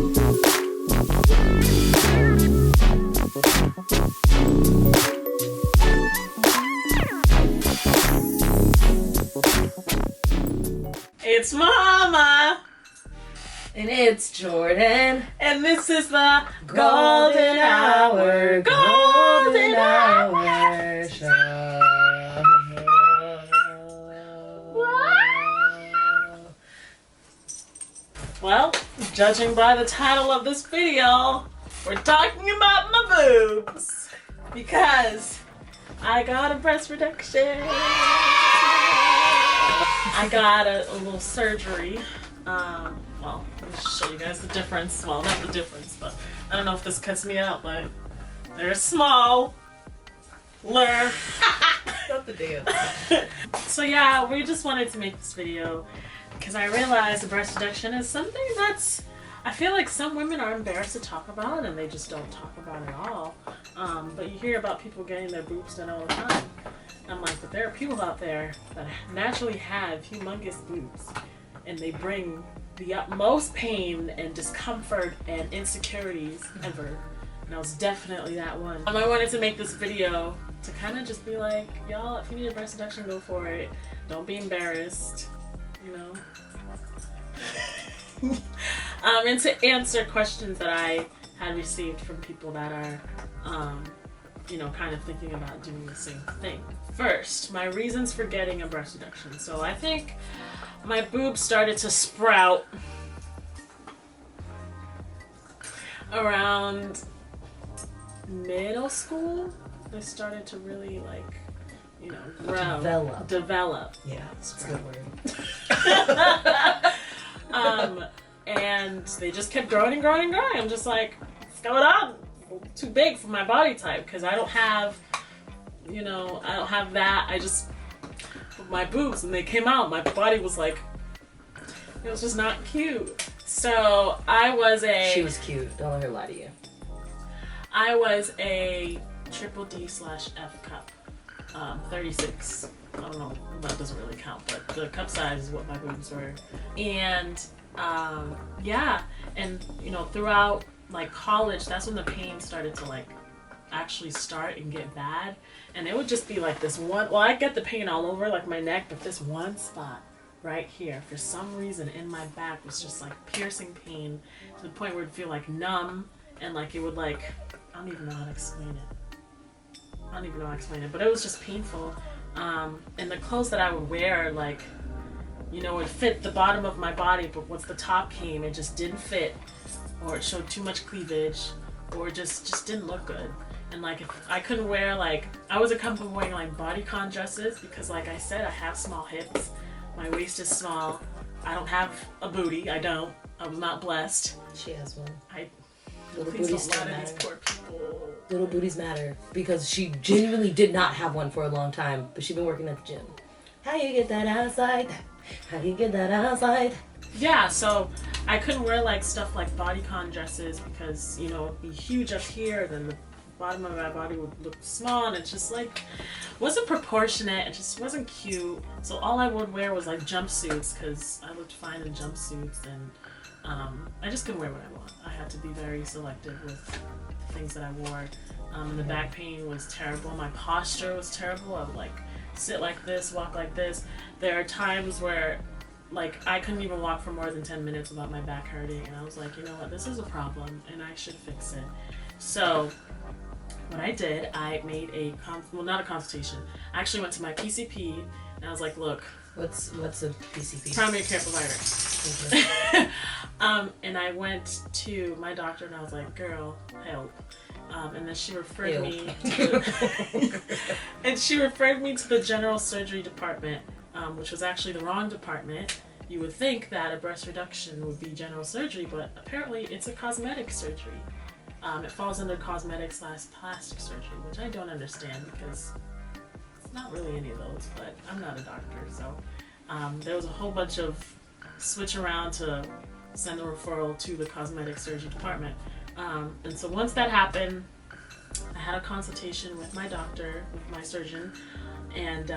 It's Mahamma! And it's Jordan. And this is the Golden Hour. Golden Hour Show. Well, judging by the title of this video, we're talking about my boobs. Because I got a breast reduction. I got a little surgery. Well, let me show you guys the difference. Well, not the difference, but I don't know if this cuts me out, but they're small. Not the dance. So yeah, we just wanted to make this video because I realized the breast reduction is something that's, I feel like some women are embarrassed to talk about and they just don't talk about it at all. But you hear about people getting their boobs done all the time. I'm like, but there are people out there that naturally have humongous boobs and they bring the utmost pain and discomfort and insecurities ever. And I was definitely that one. I wanted to make this video to kind of just be like, y'all, if you need a breast reduction, go for it. Don't be embarrassed, you know? And to answer questions that I had received from people that are, you know, kind of thinking about doing the same thing. First, my reasons for getting a breast reduction. So I think my boobs started to sprout around middle school. They started to really, like, you know, grow. Develop. Yeah, that's a good word. And they just kept growing and growing and growing. I'm just like, what's going on? Too big for my body type because I don't have, you know, I don't have that. I just, my boobs, and they came out, my body was like, it was just not cute. So I was a... She was cute. Don't let her lie to you. I was a triple D/F cup, 36. I don't know, that doesn't really count, but the cup size is what my boobs were. And yeah, and you know, throughout like college, that's when the pain started to like actually start and get bad. And it would just be like this one, well, I get the pain all over like my neck, but this one spot right here, for some reason in my back was just like piercing pain to the point where it'd feel like numb and like it would like, I don't even know how to explain it. But it was just painful. And the clothes that I would wear, like, you know, would fit the bottom of my body, but once the top came, it just didn't fit, or it showed too much cleavage, or just didn't look good. And like, if I couldn't wear, like, I was accustomed to wearing like bodycon dresses because, like I said, I have small hips, my waist is small, I don't have a booty, I was not blessed. She has one. Little booties matter. These poor people. Little booties matter because she genuinely did not have one for a long time, but she's been working at the gym. How you get that outside? How you get that outside? Yeah, so I couldn't wear like stuff like bodycon dresses because, you know, it'd be huge up here, then the bottom of my body would look small, and it just like wasn't proportionate. It just wasn't cute. So all I would wear was like jumpsuits because I looked fine in jumpsuits, and I just couldn't wear what I want. I had to be very selective with the things that I wore. The back pain was terrible. My posture was terrible. I would like sit like this, walk like this. There are times where like I couldn't even walk for more than 10 minutes without my back hurting, and I was like, you know what, this is a problem and I should fix it. So what I did, I made a not a consultation. I actually went to my PCP and I was like, look, what's a PCP? Primary care provider. And I went to my doctor and I was like, girl, help. And then she referred me to, and she referred me to the general surgery department, which was actually the wrong department. You would think that a breast reduction would be general surgery, but apparently it's a cosmetic surgery. It falls under cosmetic/plastic surgery, which I don't understand because it's not really any of those, but I'm not a doctor, so there was a whole bunch of switch around to send a referral to the cosmetic surgery department. And so once that happened, I had a consultation with my doctor, with my surgeon, and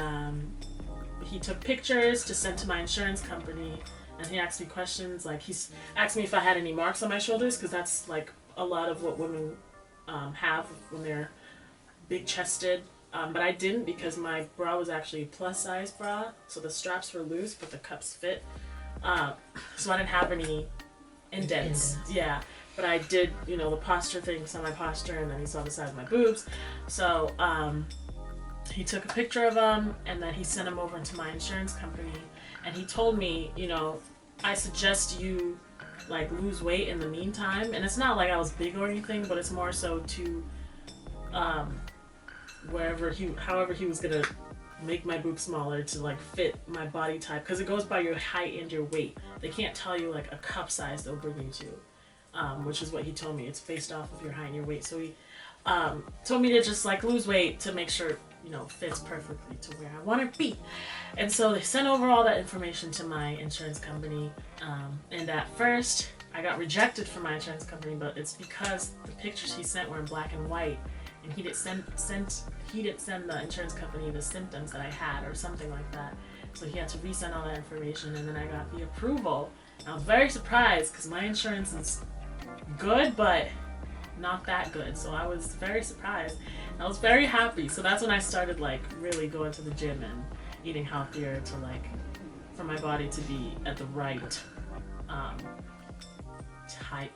he took pictures to send to my insurance company, and he asked me questions. Like, he's asked me if I had any marks on my shoulders, because that's like a lot of what women have when they're big chested. But I didn't, because my bra was actually a plus size bra, so the straps were loose but the cups fit. So I didn't have any indents. Yeah, but I did, you know, the posture thing, saw my posture, and then he saw the size of my boobs. So he took a picture of them, and then he sent them over to my insurance company, and he told me, you know, I suggest you like lose weight in the meantime. And it's not like I was big or anything, but it's more so to however he was gonna make my boobs smaller to like fit my body type, because it goes by your height and your weight. They can't tell you like a cup size they'll bring you to, which is what he told me. It's based off of your height and your weight. So he told me to just like lose weight to make sure, you know, fits perfectly to where I want to be. And so they sent over all that information to my insurance company, and at first I got rejected from my insurance company, but it's because the pictures he sent were in black and white, and he didn't send the insurance company the symptoms that I had or something like that. So he had to resend all that information, and then I got the approval. And I was very surprised, because my insurance is good, but not that good. So I was very surprised. I was very happy. So that's when I started like really going to the gym and eating healthier to like, for my body to be at the right type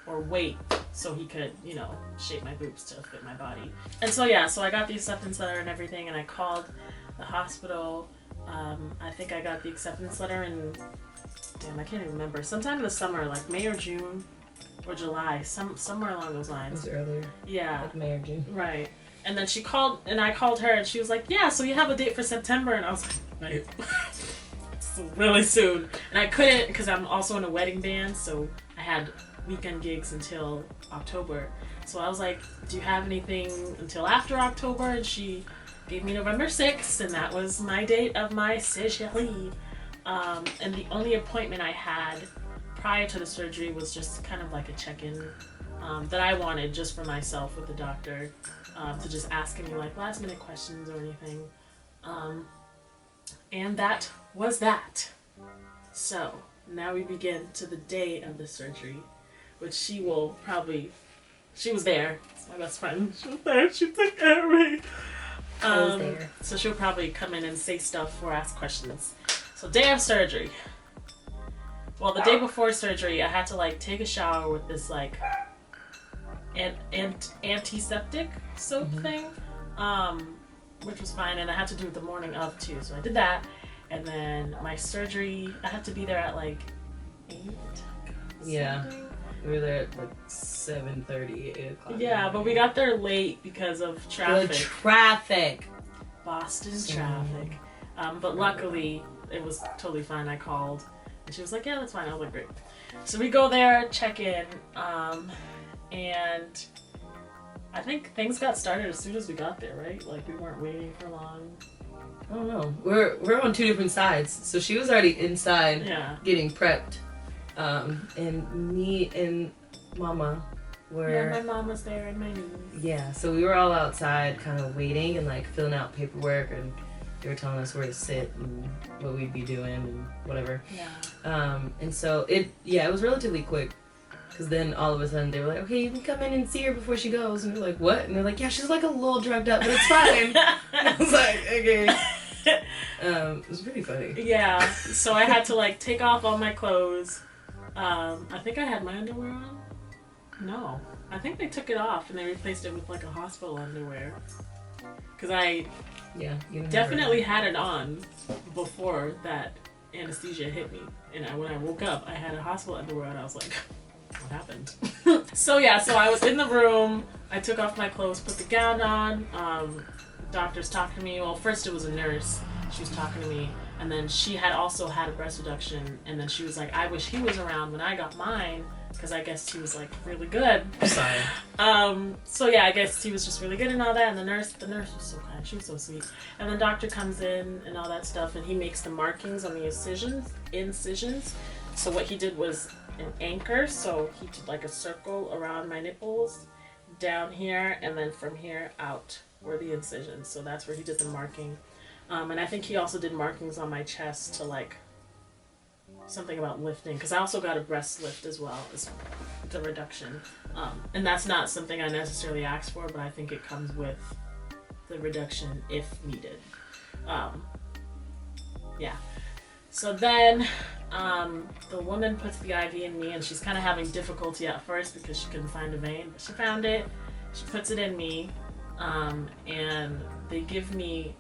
or weight, so he could, you know, shape my boobs to fit my body. And so yeah, so I got the acceptance letter and everything, and I called the hospital. I think I got the acceptance letter in, damn, I can't even remember, sometime in the summer, like May or June or July, somewhere along those lines. It was earlier. Yeah. Like May or June. Right. And then she called, and I called her, and she was like, yeah, so you have a date for September. And I was like, wait, it's really soon. And I couldn't, because I'm also in a wedding band, so I had weekend gigs until October. So I was like, do you have anything until after October? And she gave me November 6th, and that was my date of my surgery. And the only appointment I had prior to the surgery was just kind of like a check-in that I wanted just for myself with the doctor, to just ask any like last minute questions or anything. And that was that. So now we begin to the day of the surgery, which she was there. It's my best friend. She was there. She took care of me. I was there. So she'll probably come in and say stuff or ask questions. So day of surgery. Well, the day before surgery, I had to like take a shower with this like antiseptic soap thing, which was fine, and I had to do it the morning of too. So I did that, and then my surgery, I had to be there at like 8. Yeah. We were there at like 7:30, 8 o'clock. Yeah, but we got there late because of traffic. The traffic. Boston traffic. But luckily, it was totally fine. I called, and she was like, yeah, that's fine. I was like, great. So we go there, check in, and I think things got started as soon as we got there, right? Like, we weren't waiting for long. I don't know. We're on two different sides. So she was already inside, getting prepped. And me and Mama were... Yeah, my mom was there and my niece. Yeah, so we were all outside kind of waiting and like filling out paperwork, and they were telling us where to sit and what we'd be doing and whatever. Yeah. And so it was relatively quick, because then all of a sudden they were like, okay, you can come in and see her before she goes. And we're like, what? And they're like, yeah, she's like a little drugged up, but it's fine. I was like, okay. It was pretty funny. Yeah, so I had to like take off all my clothes. I think I had my underwear on. No, I think they took it off and they replaced it with like a hospital underwear. Because I definitely had it on before that anesthesia hit me. And when I woke up, I had a hospital underwear, and I was like, what happened? So I was in the room. I took off my clothes, put the gown on. Doctor's talking to me. Well, first it was a nurse. She was talking to me. And then she had also had a breast reduction. And then she was like, I wish he was around when I got mine, because I guess he was like really good. Sorry. I guess he was just really good and all that. And the nurse was so kind. She was so sweet. And the doctor comes in and all that stuff, and he makes the markings on the incisions. So what he did was an anchor. So he did like a circle around my nipples, down here, and then from here out were the incisions. So that's where he did the marking. And I think he also did markings on my chest to like something about lifting, because I also got a breast lift as well as the reduction, and that's not something I necessarily asked for, but I think it comes with the reduction if needed. Yeah. So then the woman puts the IV in me, and she's kind of having difficulty at first because she couldn't find a vein, but she found it. She puts it in me, and they give me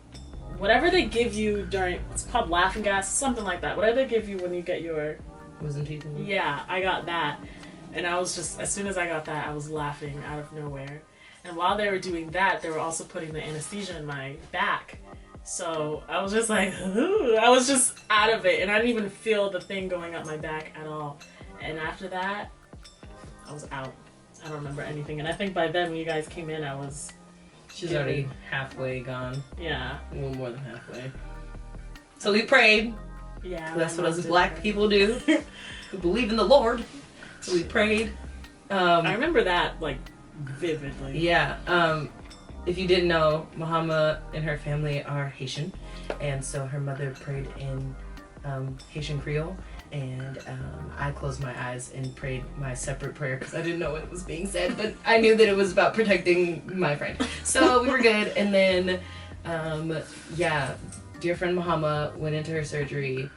whatever they give you during, it's called laughing gas, something like that. Whatever they give you when you get your Wisdom teeth in me. Yeah, I got that. And I was just, as soon as I got that, I was laughing out of nowhere. And while they were doing that, they were also putting the anesthesia in my back. So I was just like, ooh, I was just out of it. And I didn't even feel the thing going up my back at all. And after that, I was out. I don't remember anything. And I think by then when you guys came in, I was... She's already halfway gone. Yeah. A little more than halfway. So we prayed. Yeah. That's what us black people do. Who believe in the Lord. So we prayed. I remember that, like, vividly. Yeah. If you didn't know, Mahamma and her family are Haitian. And so her mother prayed in Haitian Creole. And I closed my eyes and prayed my separate prayer because I didn't know what was being said, but I knew that it was about protecting my friend. So we were good. And then, dear friend Mahamma went into her surgery,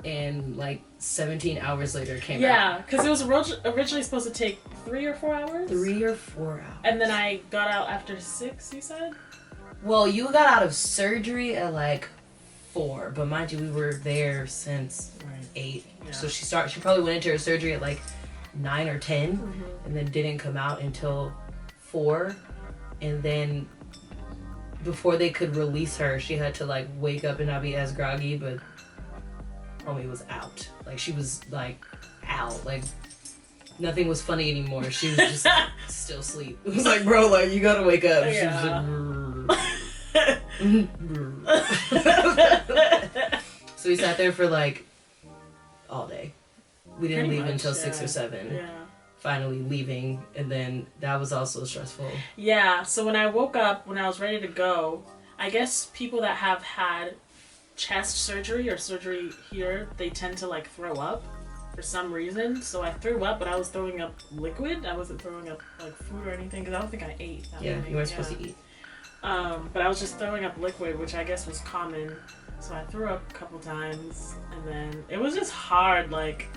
and like 17 hours later came out. Yeah, because it was originally supposed to take 3 or 4 hours? 3 or 4 hours. And then I got out after 6, you said? Well, you got out of surgery at like 4, but mind you, we were there since 8. Yeah. So she probably went into her surgery at like 9 or 10, and then didn't come out until 4. And then before they could release her, she had to like wake up and not be as groggy, but homie was out. Like she was like out. Like nothing was funny anymore. She was just still asleep. It was like, bro, like you gotta wake up. Yeah. She was like, so we sat there for like all day. We didn't leave until 6 or 7. Yeah. Finally leaving, and then that was also stressful. Yeah, so when I woke up, when I was ready to go, I guess people that have had chest surgery or surgery here, they tend to like throw up for some reason. So I threw up, but I was throwing up liquid. I wasn't throwing up like food or anything because I don't think I ate that morning. You weren't supposed to eat. But I was just throwing up liquid, which I guess was common. So I threw up a couple times, and then it was just hard. Like,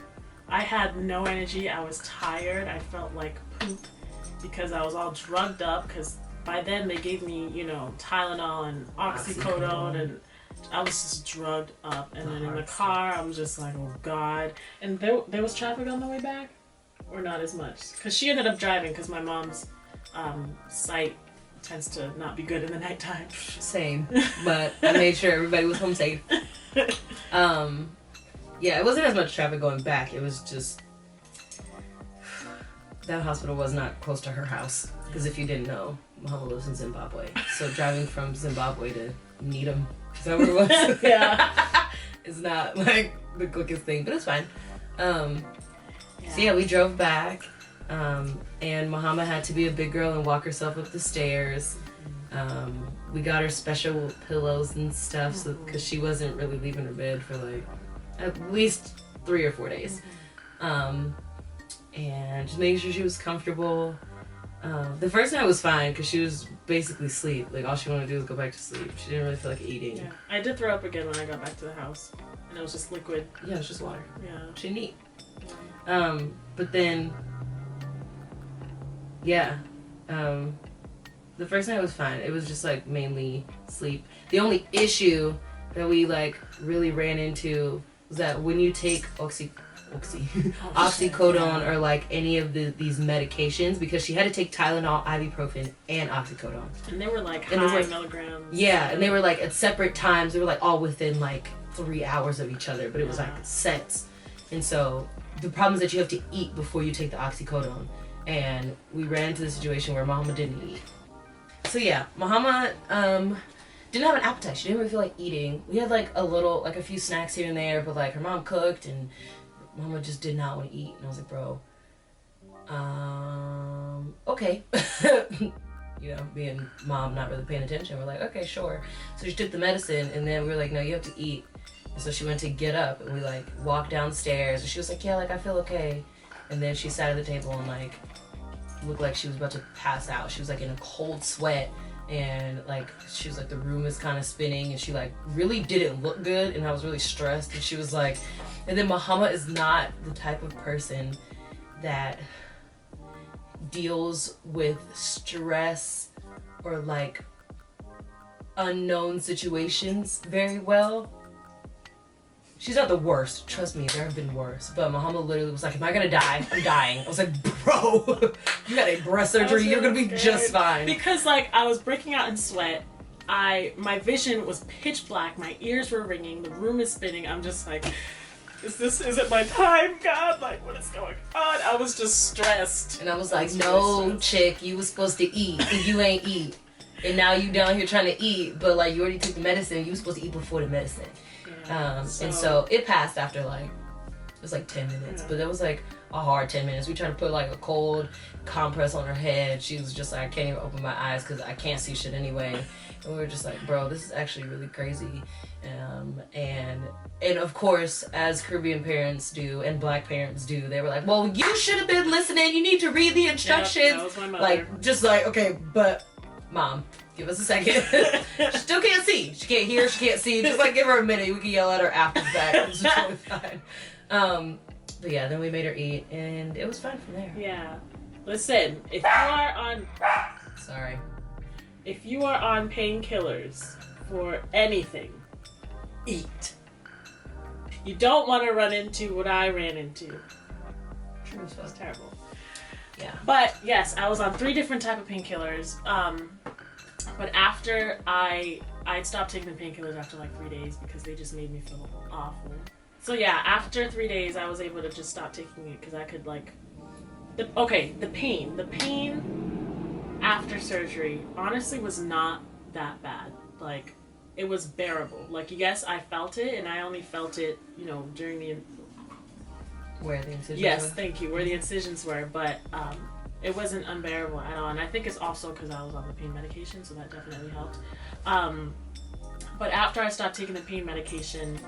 I had no energy. I was tired. I felt like poop because I was all drugged up, because by then they gave me, Tylenol and oxycodone, and I was just drugged up. And then in the car, I'm just like, oh God. And there was traffic on the way back? Or not as much? Because she ended up driving, because my mom's sight tends to not be good in the nighttime. Same, but I made sure everybody was home safe. Yeah, it wasn't as much traffic going back. It was just that hospital was not close to her house. Because if you didn't know, Mahamma lives in Zimbabwe. So driving from Zimbabwe to Needham, is that what it was? Yeah. It's not like the quickest thing, but it's fine. So yeah, we drove back. And Mahamma had to be a big girl and walk herself up the stairs. We got her special pillows and stuff, so because she wasn't really leaving her bed for like at least 3 or 4 days. And just making sure she was comfortable. The first night was fine because she was basically asleep. Like all she wanted to do was go back to sleep. She didn't really feel like eating. Yeah. I did throw up again when I got back to the house, and it was just liquid. Yeah, it was just water. Yeah. She didn't eat. But then, the first night was fine. It was just like mainly sleep. The only issue that we like really ran into was that when you take oxycodone or like any of these medications, because she had to take Tylenol, ibuprofen, and oxycodone. And they were like high milligrams. Yeah, and they were like at separate times. They were like all within like 3 hours of each other, but it was like sets. And so the problem is that you have to eat before you take the oxycodone. And we ran into the situation where Mahamma didn't eat. So yeah, Mahamma didn't have an appetite. She didn't really feel like eating. We had like a few snacks here and there, but like her mom cooked and Mahamma just did not want to eat. And I was like, bro, okay. Being mom, not really paying attention. We're like, okay, sure. So she took the medicine, and then we were like, no, you have to eat. And so she went to get up, and we like walked downstairs, and she was like, yeah, like I feel okay. And then she sat at the table and like looked like she was about to pass out. She was like in a cold sweat, and like she was like the room is kind of spinning, and she like really didn't look good, and I was really stressed. And she was like, and then Mahamma is not the type of person that deals with stress or like unknown situations very well. She's not the worst, trust me, there have been worse. But Mahamma literally was like, am I gonna die? I'm dying. I was like, bro, you got a breast surgery, you're gonna be just fine. Because like I was breaking out in sweat. My vision was pitch black, my ears were ringing, the room is spinning. I'm just like, is it my time, God? Like, what is going on? I was just stressed. And I was like, no, chick, you was supposed to eat, and you ain't eat. And now you down here trying to eat, but like you already took the medicine, you was supposed to eat before the medicine. Yeah, and so it passed after like, it was like 10 minutes, but it was like a hard 10 minutes. We tried to put like a cold compress on her head. She was just like, I can't even open my eyes because I can't see shit anyway. And we were just like, bro, this is actually really crazy. And of course, as Caribbean parents do and Black parents do, they were like, well, you should have been listening. You need to read the instructions. That was my mother. Like, just like, okay, but Mom, give us a second. She still can't see. She can't hear. She can't see. Just like give her a minute. We can yell at her after the fact. It's totally fine. But yeah, then we made her eat, and it was fine from there. Yeah. Listen, if you are on... Sorry. If you are on painkillers for anything, eat. You don't want to run into what I ran into. True as well. It was terrible. Yeah. But yes, I was on 3 different type of painkillers. But after I stopped taking the painkillers after like 3 days because they just made me feel awful. So yeah, after 3 days, I was able to just stop taking it because I could like, the pain after surgery honestly was not that bad. Like, it was bearable. Like, yes, I felt it, and I only felt it, during the... Where the incisions were? Yes, thank you, where the incisions were, but it wasn't unbearable at all. And I think it's also because I was on the pain medication, so that definitely helped. But after I stopped taking the pain medication,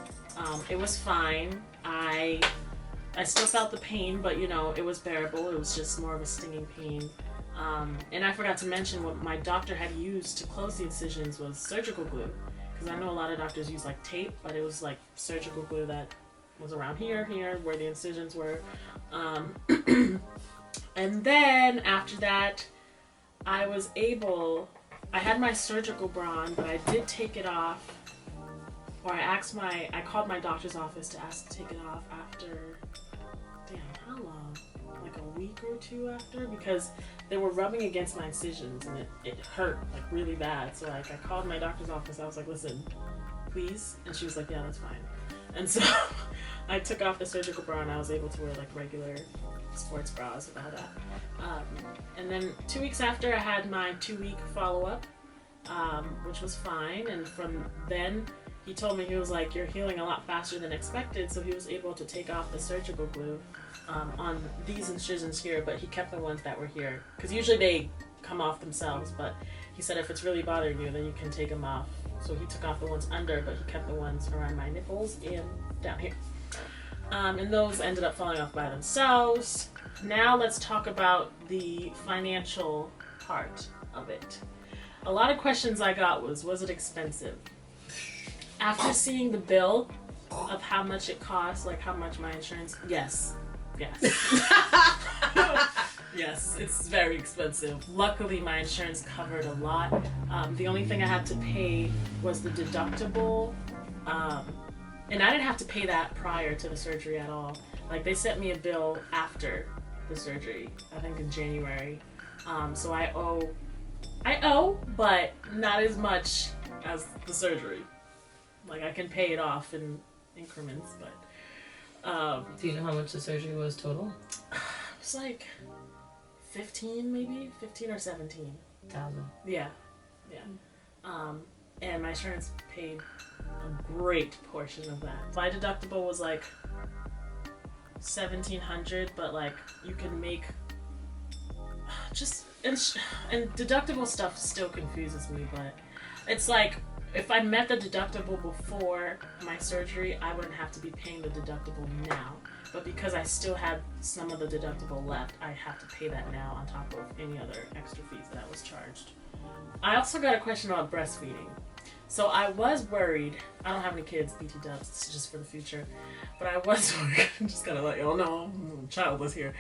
it was fine. I still felt the pain, but it was bearable. It was just more of a stinging pain. And I forgot to mention what my doctor had used to close the incisions was surgical glue. Because I know a lot of doctors use like tape, but it was like surgical glue that was around here, where the incisions were. And then after that, I had my surgical bra on, but I did take it off. Or I called my doctor's office to ask to take it off after, how long? Like a week or 2 after? Because they were rubbing against my incisions and it hurt like really bad. So like I called my doctor's office. I was like, listen, please. And she was like, yeah, that's fine. And so I took off the surgical bra and I was able to wear like regular sports bras and all that. And then 2 weeks after, I had my 2-week follow-up, which was fine. And from then, he told me, he was like, you're healing a lot faster than expected. So he was able to take off the surgical glue on these incisions here, but he kept the ones that were here. Because usually they come off themselves, but he said if it's really bothering you, then you can take them off. So he took off the ones under, but he kept the ones around my nipples and down here. And those ended up falling off by themselves. Now let's talk about the financial part of it. A lot of questions I got was it expensive? After seeing the bill of how much it costs, like how much my insurance, yes. Yes, it's very expensive. Luckily, my insurance covered a lot. The only thing I had to pay was the deductible. And I didn't have to pay that prior to the surgery at all. Like, they sent me a bill after the surgery, I think in January. So I owe, but not as much as the surgery. Like, I can pay it off in increments, but... Do you know how much the surgery was total? It was like 15 maybe? 15 or 17,000. Yeah. And my insurance paid a great portion of that. My deductible was like $1,700, but like you can make and deductible stuff still confuses me, but it's like if I met the deductible before my surgery, I wouldn't have to be paying the deductible now. But because I still had some of the deductible left, I have to pay that now on top of any other extra fees that I was charged. I also got a question about breastfeeding. So I was worried. I don't have any kids, BT dubs, it's just for the future. But I was worried. I'm just kind of like, oh no, I'm childless here.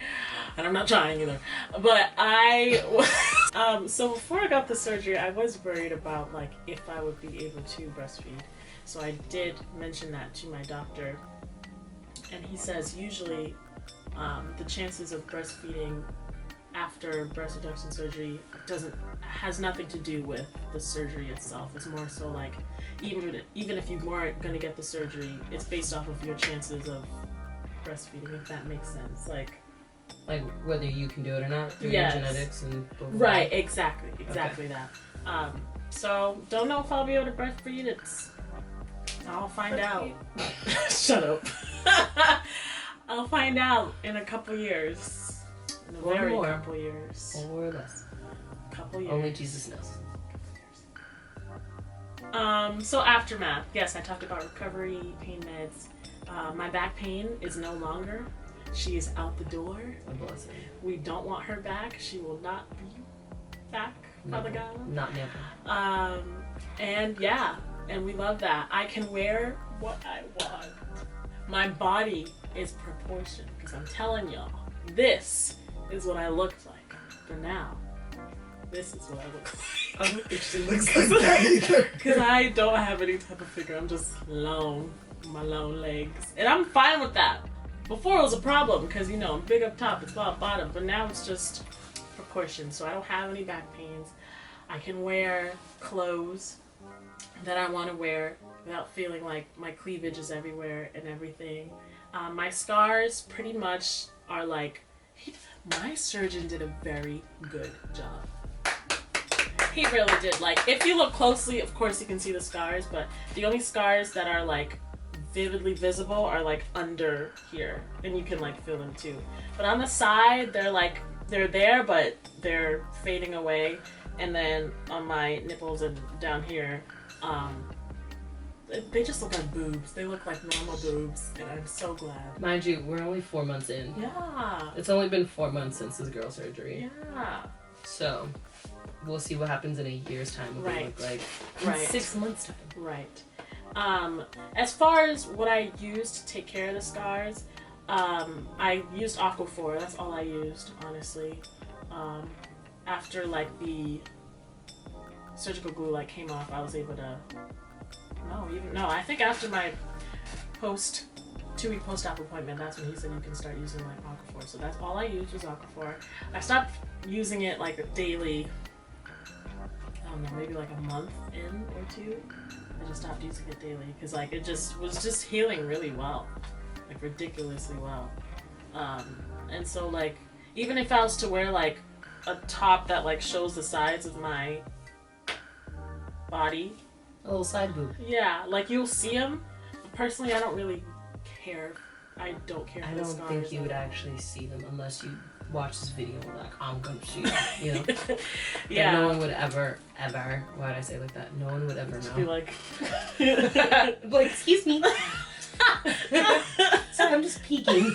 And I'm not trying either. But so before I got the surgery, I was worried about like if I would be able to breastfeed. So I did mention that to my doctor. And he says usually the chances of breastfeeding after breast reduction surgery has nothing to do with the surgery itself. It's more so like even if you weren't going to get the surgery, it's based off of your chances of breastfeeding, if that makes sense. Like whether you can do it or not through yes. your genetics and right, exactly okay. that. So don't know if I'll be able to breastfeed. I'll find out. Shut up. I'll find out in a couple years. In a very couple years. Or less. Couple years. Only Jesus knows. So aftermath. Yes, I talked about recovery, pain meds. My back pain is no longer. She is out the door. We don't want her back. She will not be back, Father God. Not never. And yeah, and we love that. I can wear what I want. My body is proportioned because I'm telling y'all, this is what I looked like for now. This is what I look like. I don't think she looks like that either. Because I don't have any type of figure. I'm just long, my long legs. And I'm fine with that. Before it was a problem because, I'm big up top, it's flat bottom. But now it's just proportion. So I don't have any back pains. I can wear clothes that I want to wear without feeling like my cleavage is everywhere and everything. My scars pretty much are like, my surgeon did a very good job. He really did. Like, if you look closely, of course you can see the scars, but the only scars that are like vividly visible are like under here, and you can like feel them too. But on the side, they're there, but they're fading away. And then on my nipples and down here, they just look like boobs. They look like normal boobs, and I'm so glad. Mind you, we're only 4 months in. Yeah. It's only been 4 months since his girl surgery. Yeah. So, we'll see what happens in a year's time. What they look like. Right. 6 months time. Right. As far as what I used to take care of the scars, I used Aquaphor. That's all I used, honestly. After like the surgical glue came off, I was able to. I think after my 2-week post-op appointment, that's when he said you can start using Aquaphor. So that's all I used was Aquaphor. I stopped using it daily. I don't know, maybe a month in or two. I just stopped using it daily because it just was just healing really well, ridiculously well. And so even if I was to wear a top that shows the sides of my body. A little side boob. Yeah, you'll see them. But personally, I don't really care. I don't care for the scars. I don't think you would actually see them unless you watch this video I'm gonna shoot, Yeah. No one would ever, why'd I say it like that? No one would ever know. Be like, excuse me. Sorry, I'm just peeking.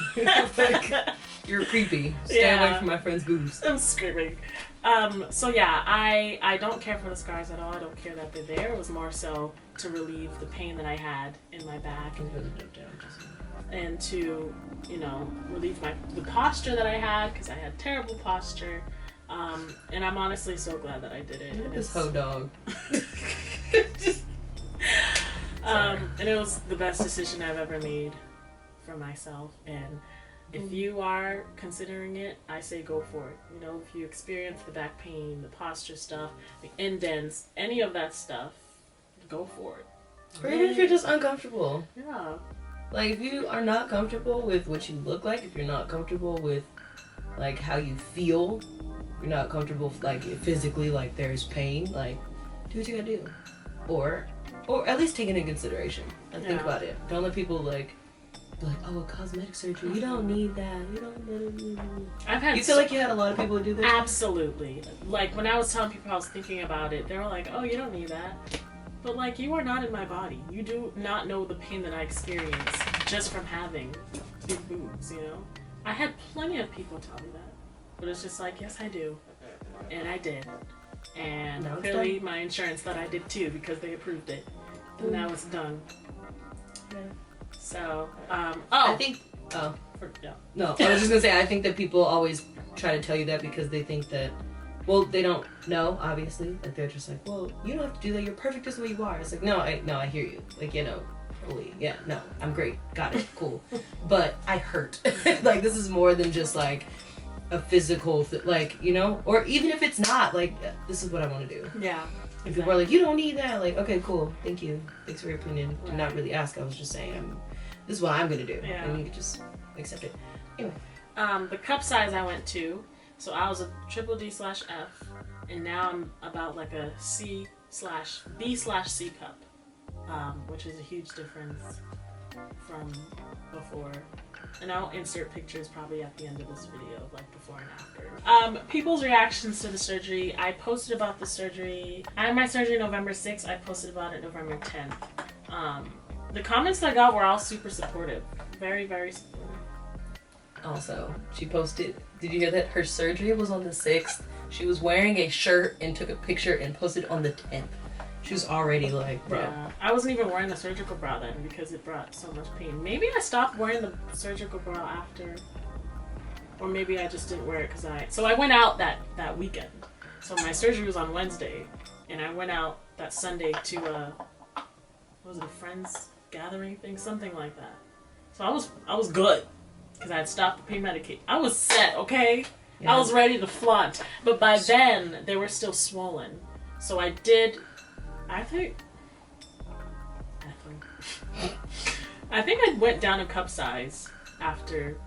You're creepy. Stay away from my friend's boobs. I'm screaming. So yeah, I don't care for the scars at all. I don't care that they're there. It was more so to relieve the pain that I had in my back. And to, relieve the posture that I had, because I had terrible posture. And I'm honestly so glad that I did it. Look at this hoe dog. And it was the best decision I've ever made for myself. And if you are considering it, I say go for it. If you experience the back pain, the posture stuff, the indents, any of that stuff, go for it. Or even if you're just uncomfortable. Yeah. If you are not comfortable with what you look like, if you're not comfortable with, how you feel, you're not comfortable, physically, there's pain, do what you gotta do. Or at least take it into consideration and think about it. Don't let people, be oh, a cosmetic surgery, you don't need that, you don't. You feel like you had a lot of people who do that? Absolutely. When I was telling people I was thinking about it, they were like, oh, you don't need that. But, like, you are not in my body. You do not know the pain that I experience just from having big boobs, you know? I had plenty of people tell me that. But it's just like, yes, I do. And I did. And clearly my insurance thought I did too because they approved it. And now it's done. Yeah. So, I think, no, I was just gonna say, I think that people always try to tell you that because they think that, well, they don't know, obviously. Like, they're just like, well, you don't have to do that. You're perfect just the way you are. It's like, no, I hear you. Like, you know, totally. Yeah, no, I'm great. Got it. Cool. But I hurt. Like, this is more than just, like, a physical, like, you know? Or even if it's not, like, this is what I want to do. Yeah. If people are like, you don't need that. Like, okay, cool. Thank you. Thanks for your opinion. Did not really ask. I was just saying, this is what I'm going to do. Yeah. And you can just accept it. Anyway. The cup size I went to, so I was a triple D/F, and now I'm about like a C/B/C cup, which is a huge difference from before. And I'll insert pictures probably at the end of this video of like before and after. People's reactions to the surgery. I posted about the surgery. I had my surgery November 6th. I posted about it November 10th. The comments that I got were all super supportive. Very, very supportive. Also, she posted, did you hear that? Her surgery was on the 6th. She was wearing a shirt and took a picture and posted on the 10th. She was already like, bro. Yeah, I wasn't even wearing the surgical bra then because it brought so much pain. Maybe I stopped wearing the surgical bra after, or maybe I just didn't wear it because so I went out that weekend. So my surgery was on Wednesday, and I went out that Sunday to was it a friend's gathering thing, something like that. So I was good because I had stopped the pain medication. I was set, okay. Yeah. I was ready to flaunt, but by then they were still swollen. So I think I went down a cup size after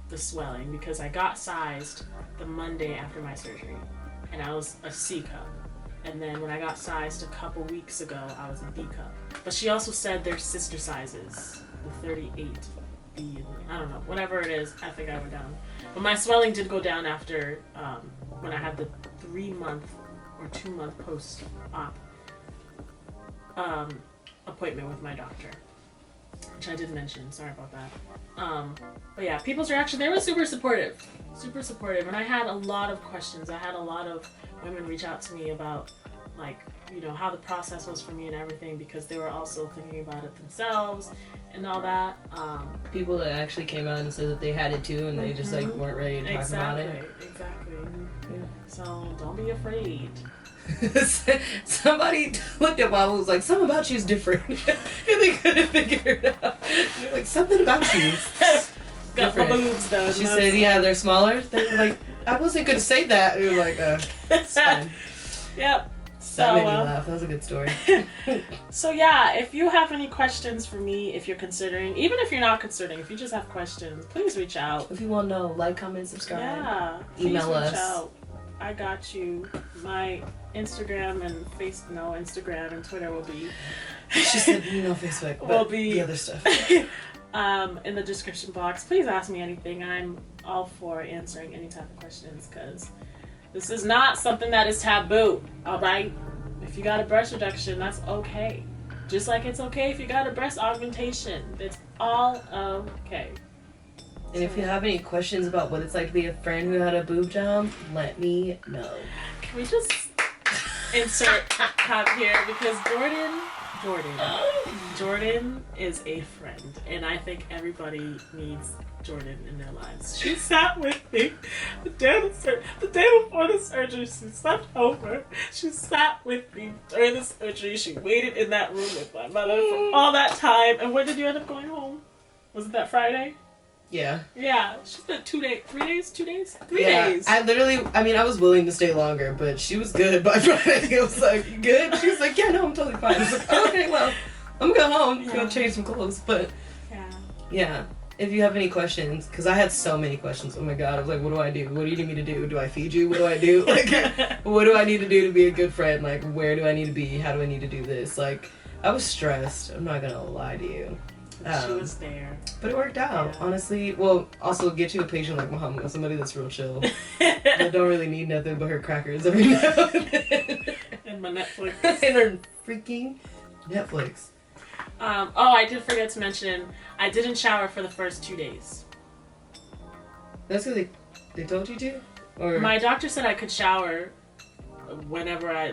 the swelling because I got sized the Monday after my surgery, and I was a C cup. And then when I got sized a couple weeks ago, I was a B cup. But she also said there's sister sizes, the 38B, I don't know, whatever it is, I think I went down. But my swelling did go down after when I had the 3-month or 2-month post-op appointment with my doctor, which I did mention. Sorry about that. But yeah, people's reaction, they were super supportive, and I had a lot of questions. I had a lot of women reach out to me about, like, you know, how the process was for me and everything, because they were also thinking about it themselves and all that. People that actually came out and said that they had it too, and they just like weren't ready to talk about it. Exactly. Yeah. So don't be afraid. Somebody looked at Mama and was like, something about you is different. And they couldn't figure it out. They're like, something about you. Got my boobs done. She said, yeah, they're smaller. They were like, I wasn't going to say that. We were like, it's fine. Yep. That made me laugh. That was a good story. So yeah, if you have any questions for me, if you're considering, even if you're not considering, if you just have questions, please reach out. If you want to know, like, comment, subscribe. Yeah. Email us. Reach out. I got you. My Instagram and Instagram and Twitter will be. She said no Facebook, but will be the other stuff. In the description box. Please ask me anything. I'm all for answering any type of questions because this is not something that is taboo. All right. If you got a breast reduction, that's okay. Just like it's okay if you got a breast augmentation. It's all okay. And if you have any questions about what it's like to be a friend who had a boob job, let me know. Can we just insert top here? Because Jordan is a friend. And I think everybody needs Jordan in their lives. She sat with me the day before the surgery. She slept over. She sat with me during the surgery. She waited in that room with my mother for all that time. And when did you end up going home? Was it that Friday? Yeah. Yeah. She spent 3 days? 2 days? 3 yeah, days. I was willing to stay longer, but she was good by Friday. I was like, you good? She was like, yeah, no, I'm totally fine. I was like, okay, well, I'm going home. I'm going to change some clothes. But, yeah. If you have any questions, because I had so many questions. Oh my God. I was like, what do I do? What do you need me to do? Do I feed you? What do I do? Like, what do I need to do to be a good friend? Like, where do I need to be? How do I need to do this? Like, I was stressed. I'm not going to lie to you. She was there. But it worked out, honestly. Well, also get you a patient like Mahamma, somebody that's real chill. That don't really need nothing but her crackers every now and then. And my Netflix. And her freaking Netflix. I did forget to mention, I didn't shower for the first 2 days. That's because they told you to? Or My doctor said I could shower whenever I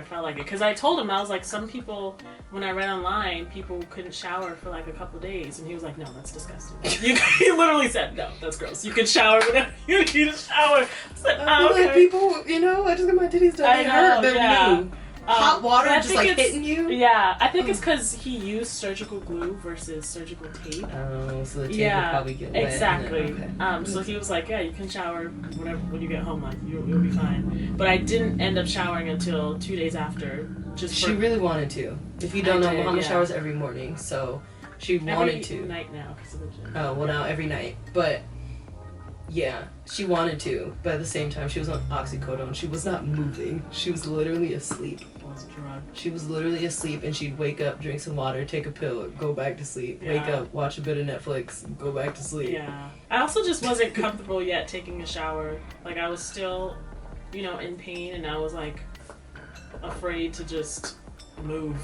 felt like it. Because I told him, I was like, some people, when I read online, people couldn't shower for like a couple days. And he was like, no, that's disgusting. He literally said, no, that's gross. You can shower whenever you need to shower. I said, okay. like, people, you know, I just got my titties done. I know, They're new. Hot water I just think like hitting you? Yeah, I think it's because he used surgical glue versus surgical tape. Oh, so the tape would probably get wet. Exactly. Okay. So he was like, yeah, you can shower when you get home, like, you'll be fine. But I didn't end up showering until 2 days after. She really wanted to. If you don't know, Mahamma showers every morning, so she wanted to. Every night now because of the gym. Oh, well now every night. But yeah, she wanted to, but at the same time she was on oxycodone. She was not moving. She was literally asleep. She was literally asleep, and she'd wake up, drink some water, take a pill, go back to sleep. Yeah. Wake up, watch a bit of Netflix, go back to sleep. Yeah. I also just wasn't comfortable yet taking a shower. Like, I was still, in pain, and I was like afraid to just move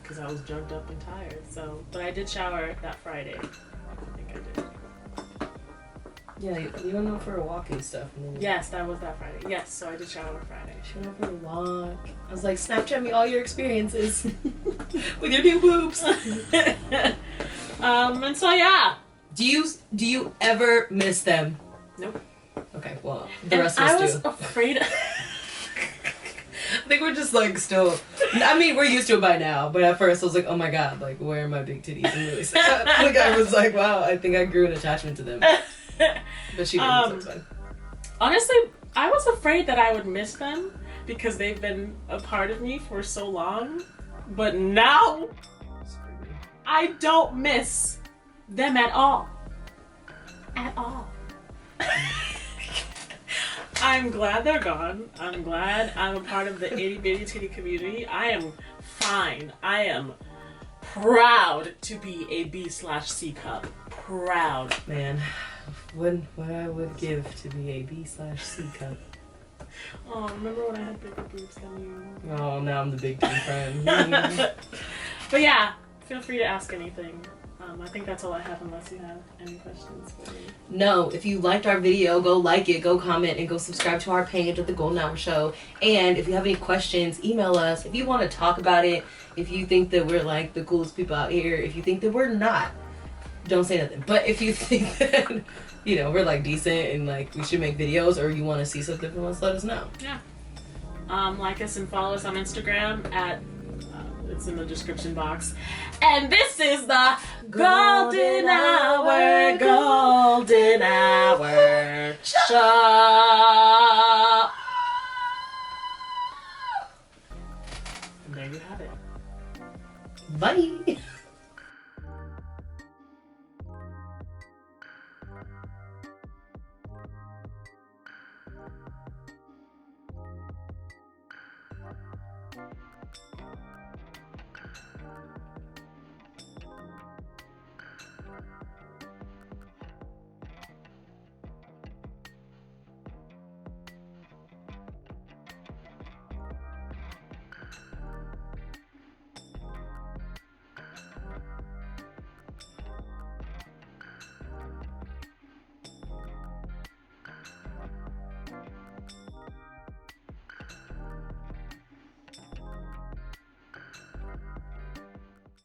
because I was drugged up and tired. So, but I did shower that Friday. I think I did. Yeah, you went out for a walk and stuff. And then Yes, that was that Friday. Yes, so I did shower Friday. She went out for a walk. I was like, Snapchat me all your experiences with your new boobs. And so yeah. Do you ever miss them? Nope. Okay, well, the rest of us do. I was afraid. I think we're just like still. I mean, we're used to it by now, but at first I was like, oh my god, like where are my big titties? And really sad. Like I was like, wow, I think I grew an attachment to them. But she didn't, so it's fine. Honestly, I was afraid that I would miss them because they've been a part of me for so long. But now, I don't miss them at all. At all. I'm glad they're gone. I'm glad I'm a part of the itty bitty titty community. I am fine. I am proud to be a B/C cup. Proud. Man, what I would give to be a B/C cup. Oh, remember when I had bigger boobs than you? Oh, now I'm the big team friend. But yeah, feel free to ask anything. I think that's all I have unless you have any questions for me. No, if you liked our video, go like it, go comment, and go subscribe to our page at The Golden Hour Show. And if you have any questions, email us. If you want to talk about it, if you think that we're like the coolest people out here, if you think that we're not, don't say nothing. But if you think that, we're like decent and like we should make videos, or you want to see something from us, let us know. Yeah. Like us and follow us on Instagram at it's in the description box. And this is the Golden Hour Show. And there you have it. Bye.